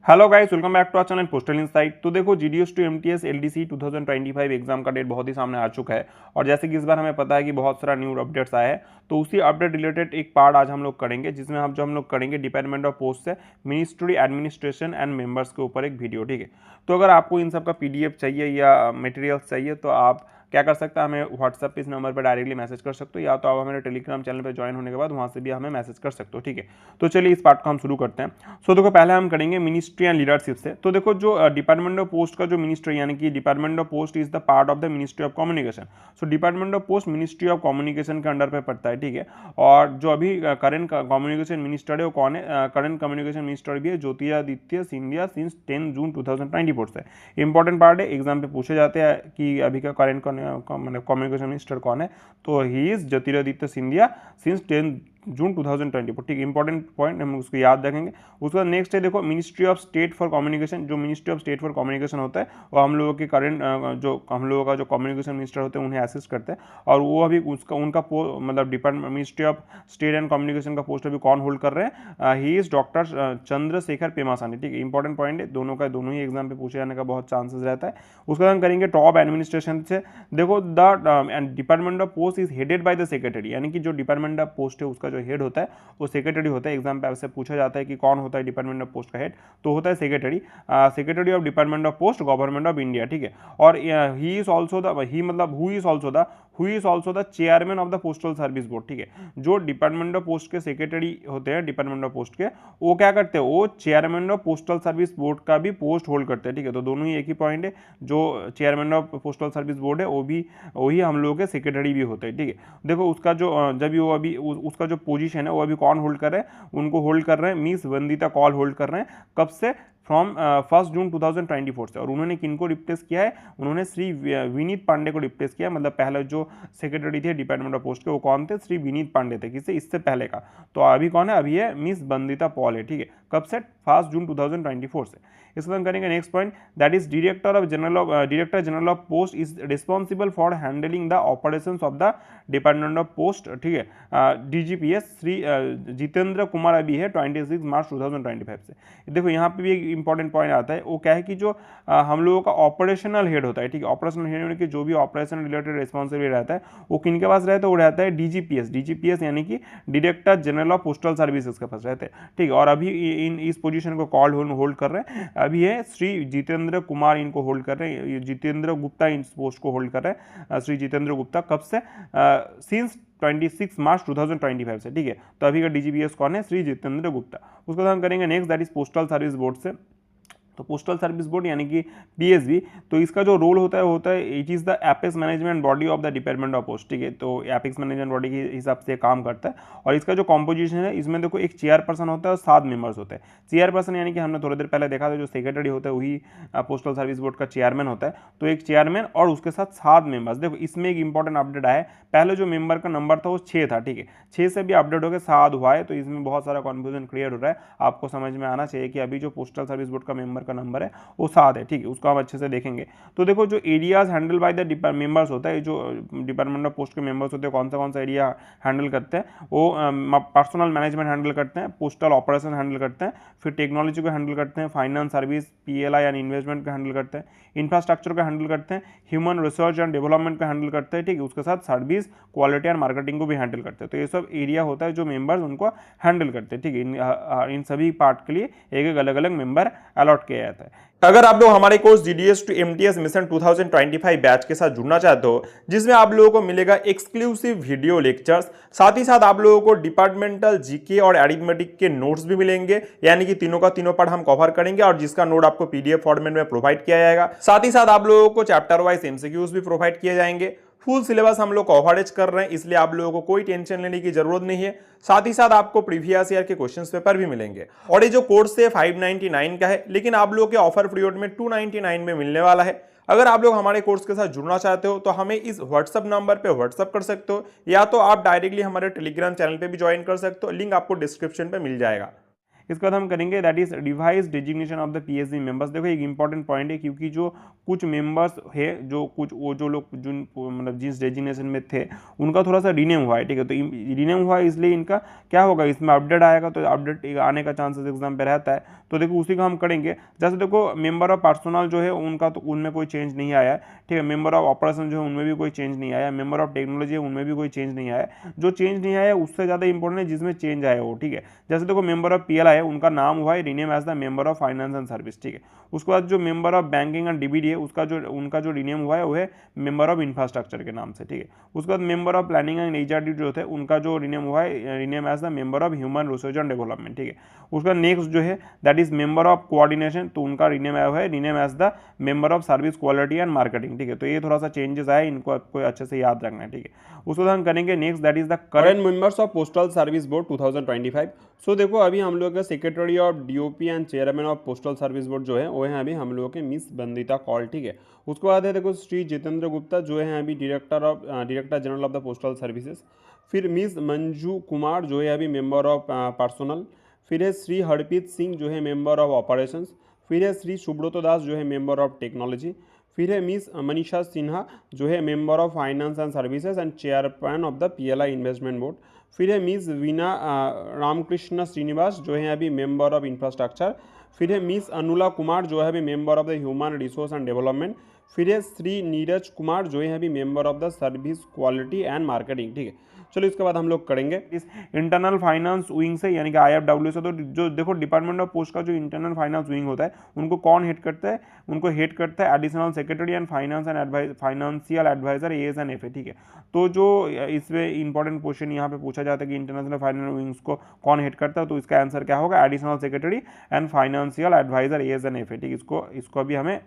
Hello guys, welcome back to our channel postal insight. तो देखो, GDS to MTS LDC 2025 exam का date बहुत ही सामने आ चुका है। और जैसे कि इस बार हमें पता है कि बहुत सारा न्यू अपडेट्स आए हैं, तो उसी अपडेट रिलेटेड एक पार्ट आज हम लोग करेंगे, जिसमें हम लोग करेंगे डिपार्टमेंट ऑफ पोस्ट से मिनिस्ट्री एडमिनिस्ट्रेशन एंड मेंबर्स के ऊपर एक वीडियो। ठीक है, तो अगर आपको इन सब का पीडीएफ चाहिए या मटेरियल्स चाहिए तो आप क्या कर सकते हैं, हमें व्हाट्सएप पे इस नंबर पर डायरेक्टली मैसेज कर सकते हो, या तो आप हमारे टेलीग्राम चैनल पर ज्वाइन होने के बाद वहाँ से भी हमें मैसेज कर सकते हो। ठीक है, तो चलिए इस पार्ट को हम शुरू करते हैं। सो देखो, पहले हम करेंगे मिनिस्ट्री एंड लीडरशिप से। तो देखो, जो डिपार्टमेंट ऑफ पोस्ट का जो मिनिस्ट्री, यानी कि department of post is the part of the ministry of communication. So department of post ministry of communication के अंडर पे पड़ता है। ठीक है, और जो अभी करंट कम्युनिकेशन मिनिस्टर है वो कौन है? करंट कम्युनिकेशन मिनिस्टर भी है ज्योतिरादित्य सिंधिया सिंस 10 जून 2024 से। इंपॉर्टेंट पार्ट है, एग्जाम पे पूछे जाते हैं कि अभी का करंट मतलब कम्युनिकेशन मिनिस्टर कौन है। तो he is Jyotiraditya Scindia since 10 जून 2024। ठीक, इंपॉर्टेंट पॉइंट, हम उसको याद रखेंगे। उसके बाद नेक्स्ट है, देखो ministry of state for communication. जो ministry of state for communication होता है वो हम लोगों के करंट जो हम लोगों का जो कम्युनिकेशन मिनिस्टर होते हैं उन्हें असिस्ट करते हैं। और वो अभी उसका उनका मतलब department ministry of state and communication का पोस्ट अभी कौन होल्ड कर रहे हैं? He is doctor Chandrashekhar Pemmasani. ठीक है, इंपॉर्टेंट पॉइंट है, दोनों ही एग्जाम पे पूछे जाने का बहुत चांसेस रहता है। उसके बाद हम करेंगे टॉप एडमिनिस्ट्रेशन से। देखो, the department of post is headed by the secretary, यानी कि जो डिपार्टमेंट ऑफ पोस्ट है उसका जो हेड होता है वो सेक्रेटरी होता है। एग्जाम पे आपसे पूछा जाता है कि कौन होता है डिपार्टमेंट ऑफ पोस्ट का हेड, तो होता है secretary. Secretary of department of post, government of India. ठीक है, और he is also the he मतलब who is also the chairman of the postal service board. ठीक है, जो डिपार्टमेंट ऑफ पोस्ट के सेक्रेटरी होते हैं डिपार्टमेंट ऑफ पोस्ट के, वो क्या करते हैं? वो chairman of postal service board का भी पोस्ट होल्ड करते हैं। ठीक है, तो दोनों ही एक ही पॉइंट है। जो chairman of postal service board है वो भी वही हम लोगों के सेक्रेटरी भी होते हैं। ठीक है, देखो उसका जो जब वो अभी उसका जो पोजीशन है वो अभी कौन होल्ड कर रहे हैं? उनको होल्ड कर रहे हैं मिस वंदिता कौल होल्ड कर रहे हैं। कब से? फ्रॉम 1 जून 2024 से। और उन्होंने किनको रिप्लेस किया है? उन्होंने श्री विनीत पांडे को रिप्लेस किया। मतलब पहले जो सेक्रेटरी थे डिपार्टमेंट ऑफ पोस्ट के वो कौन थे? श्री विनीत पांडे थे। किससे? इससे पहले का। तो अभी कौन है? अभी है मिस वंदिता पॉल है। ठीक है, कब से? 1 जून 2024 से। इसको हम करेंगे next point, that is director general of post is responsible for handling the operations of the department of post. ठीक है, डीजीपीएस श्री जितेंद्र कुमार अभी है 26 मार्च 2025 से। देखो यहाँ पे भी एक इंपॉर्टेंट पॉइंट आता है, वो क्या है कि जो हम लोगों का ऑपरेशनल हेड होता है। ठीक है, ऑपरेशनल हेड यानी कि जो भी ऑपरेशन रिलेटेड रिस्पॉन्सिबिलिटी रहता है वो किनके पास रहता है? वो रहता है डीजीपीएस यानी कि director general of postal services के पास रहते हैं। ठीक है, और अभी इस पोजीशन को कॉल होल्ड कर रहे हैं अभी है श्री जितेंद्र कुमार, इनको होल्ड कर रहे हैं। जितेंद्र गुप्ता इस पोस्ट को होल्ड कर रहे हैं, श्री जितेंद्र गुप्ता। कब से? सिंस 26 मार्च 2025 से। ठीक है, तो अभी का डीजीपीएस कौन है? श्री जितेंद्र गुप्ता। उसको हम करेंगे next, that is postal service board से। तो पोस्टल सर्विस बोर्ड यानी कि पीएसबी, तो इसका जो रोल होता है it is the apex management body of the department of post. ठीक है, तो एपेक्स मैनेजमेंट बॉडी के हिसाब से काम करता है। और इसका जो कॉम्पोजिशन है, इसमें देखो एक चेयरपर्सन होता है और 7 मेंबर्स होते हैं। चेयरपर्सन यानी कि हमने थोड़ी देर पहले देखा था, जो सेक्रेटरी होता है वही पोस्टल सर्विस बोर्ड का चेयरमैन होता है। तो एक चेयरमैन और उसके साथ 7 मेंबर्स। देखो इसमें एक इंपॉर्टेंट अपडेट आया है, पहले जो मेंबर का नंबर था वो 6 था। ठीक है, 6 से भी अपडेट होकर 7 हुआ है। तो इसमें बहुत सारा कन्फ्यूजन क्लियर हो रहा है। आपको समझ में आना चाहिए कि अभी जो पोस्टल सर्विस बोर्ड का मेंबर का नंबर है वो 7 है। ठीक है, उसको हम अच्छे से देखेंगे। तो देखो, जो areas handle by the members होता है, जो डिपार्टमेंट ऑफ पोस्ट के मेंबर्स होते हैं, कौन सा एरिया हैंडल करते हैं? वो पर्सनल मैनेजमेंट हैंडल करते हैं, पोस्टल ऑपरेशन हैंडल करते हैं, फिर टेक्नोलॉजी को हैंडल करते हैं, फाइनेंस सर्विस पीएलआई यानी इन्वेस्टमेंट को हैंडल करते हैं, इंफ्रास्ट्रक्चर को हैंडल करते हैं, ह्यूमन रिसर्च एंड डेवलपमेंट को हैंडल करते हैं। ठीक है, उसके साथ सर्विस क्वालिटी एंड मार्केटिंग को भी हैंडल करते हैं। तो ये सब एरिया होता है जो मेंबर्स उनको हैंडल करते हैं। ठीक है, इन सभी पार्ट के लिए एक एक अलग अलग मेंबर अलॉट किया जाता है। अगर आप लोग हमारे course GDS to MTS mission 2025 batch के साथ जुड़ना चाहते हो, जिसमें आप लोगों को मिलेगा एक्सक्लूसिव वीडियो लेक्चर्स, साथ ही साथ आप लोगों को डिपार्टमेंटल जीके और अरिथमेटिक के नोट्स भी मिलेंगे, यानी कि तीनों का तीनों पार्ट हम कवर करेंगे और जिसका नोट आपको पीडीएफ फॉर्मेट में प्रोवाइड किया जाएगा। साथ ही साथ आप लोगों को चैप्टर वाइज एमसीक्यूज भी प्रोवाइड किए जाएंगे। फुल सिलेबस हम लोग कवरेज कर रहे हैं, इसलिए आप लोगों को कोई टेंशन लेने की जरूरत नहीं है। साथ ही साथ आपको प्रीवियस ईयर के क्वेश्चंस पेपर भी मिलेंगे। और ये जो कोर्स है 599 का है, लेकिन आप लोगों के ऑफर पीरियड में 299 में मिलने वाला है। अगर आप लोग हमारे कोर्स के साथ जुड़ना चाहते हो तो हमें इस व्हाट्सएप नंबर पे व्हाट्सएप कर सकते हो, या तो आप डायरेक्टली हमारे टेलीग्राम चैनल पे भी ज्वाइन कर सकते हो। लिंक आपको डिस्क्रिप्शन पे मिल जाएगा। इसके बाद हम करेंगे that is revise designation of the PSC members. देखो एक इंपॉर्टेंट पॉइंट है, क्योंकि जो कुछ मेंबर्स है, जो कुछ वो जो लोग जिन मतलब जिस डेजिग्नेशन में थे उनका थोड़ा सा रीनेम हुआ है। ठीक है, तो रीनेम हुआ है इसलिए इनका क्या होगा, इसमें अपडेट आएगा, तो अपडेट आने का चांसेस एग्जाम पे रहता है। तो देखो उसी का हम करेंगे। जैसे देखो मेंबर ऑफ पर्सनल जो है उनका तो उनमें कोई चेंज नहीं आया है, ठीक है। मेंबर ऑफ ऑपरेशन जो है उनमें भी कोई चेंज नहीं आया, मेंबर ऑफ टेक्नोलॉजी है उनमें भी कोई चेंज नहीं आया। जो चेंज नहीं आया उससे ज़्यादा इंपॉर्टेंट है जिसमें चेंज आया हो, ठीक है। जैसे देखो मेंबर ऑफ पीएलआई है, उनका नाम हुआ है rename as the member of finance and service, ठीक है। उसके बाद जो member of banking and DBD है उनका जो रिनेम हुआ है वो है मेंबर ऑफ इंफ्रास्ट्रक्चर के नाम से, ठीक है। उसके बाद member of planning and HRD जो थे उनका जो रिनेम हुआ है rename as the member of human resource and development, ठीक है। उसका नेक्स्ट जो है that is member of coordination, तो उनका रिनेम आया हुआ है rename as the member of service quality and marketing, ठीक है। तो ये थोड़ा सा चेंजेस आए, इनको आपको अच्छे से याद रखना है, ठीक है। उसके बाद हम करेंगे next that is the current members of postal service board 2025। सो देखो अभी हम लोग का secretary of DOP and chairman of postal service board जो है वो है अभी हम लोगों के मिस बंदिता कौल, ठीक है। उसके बाद है देखो श्री जितेंद्र गुप्ता जो है अभी director general of the postal services. फिर मिस मंजू कुमार जो है अभी मेंबर ऑफ पर्सनल। फिर है श्री हरप्रीत सिंह जो है मेंबर ऑफ ऑपरेशंस। फिर है श्री सुब्रत दास जो है मेंबर ऑफ टेक्नोलॉजी। फिर है मिस मनीषा सिन्हा जो है member of finance and services and chairman of the PLI investment board. फिर है मिस वीना रामकृष्ण श्रीनिवास जो है अभी मेंबर ऑफ इंफ्रास्ट्रक्चर। फिर है मिस अनुला कुमार जो है अभी member of the human resource and development. फिर है श्री नीरज कुमार जो है अभी member of the service quality and marketing, ठीक है। चलो इसके बाद हम लोग करेंगे इस इंटरनल फाइनेंस विंग से यानी कि आईएफडब्ल्यू से। तो जो देखो डिपार्टमेंट ऑफ पोस्ट का जो इंटरनल फाइनेंस विंग होता है उनको कौन हेड करता है, उनको हेड करता है additional secretary and finance and financial adviser AS&FA, ठीक है। तो जो इसमें इंपॉर्टेंट क्वेश्चन यहाँ पे पूछा जाता है कि इंटरनेशनल फाइनेंस विंग्स को कौन हेड करता है, तो इसका आंसर क्या होगा additional secretary and financial adviser AS&FA, ठीक है। इसको भी हमें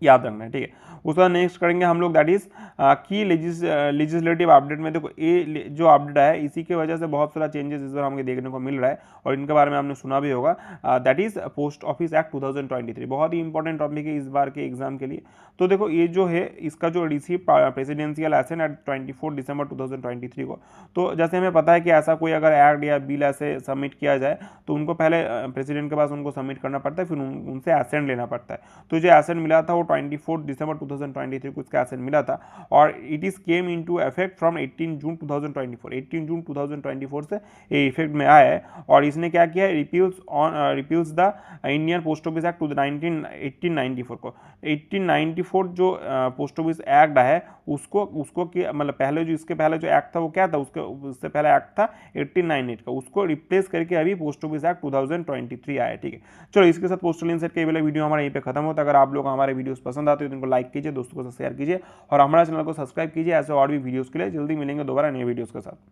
याद रखना है, ठीक है। उसका नेक्स्ट करेंगे हम लोग दैट इज की लेजिस्लेटिव अपडेट में। देखो ये जो अपडेट है इसी की वजह से बहुत सारा चेंजेस इस बार हमें देखने को मिल रहा है और इनके बारे में आपने सुना भी होगा। That is post office act 2023, बहुत ही इंपॉर्टेंट टॉपिक है इस बार के एग्जाम के लिए। तो देखो ये जो है इसका जो रिसीव प्रेसिडेंशियल एसेंट एट 24 दिसंबर 2023 को। तो जैसे हमें पता है कि ऐसा कोई अगर एक्ट या बिल ऐसे सबमिट किया जाए तो उनको पहले प्रेसिडेंट के पास उनको सबमिट करना पड़ता है, फिर उनसे एसेंट लेना पड़ता है। तो जो एसेंट मिला था वो 24 दिसंबर 2023 को इसका एसेंट मिला था और it is came into effect from 18 जून 2024। 18 जून 2024 से ये इफेक्ट में आया है और इसने क्या किया है repeals the Indian post office act 1894 को। 1894 जो पोस्ट ऑफिस एक्ट है उसको मतलब पहले जो इसके पहले जो एक्ट था वो क्या था, उससे पहले एक्ट था 1898 का, उसको रिप्लेस करके अभी पोस्ट ऑफिस एक्ट 2023 आया, ठीक है। चलो इसके साथ पोस्टल इंसर्ट के वाला वीडियो हमारा यहीं पे खत्म होता है। अगर आप लोग हमारे वीडियोस पसंद आते हो तो इनको लाइक कीजिए, दोस्तों को शेयर कीजिए और हमारे चैनल को सब्सक्राइब कीजिए। ऐसे और भी वीडियोस के लिए जल्दी मिलेंगे दोबारा नए वीडियोस के साथ।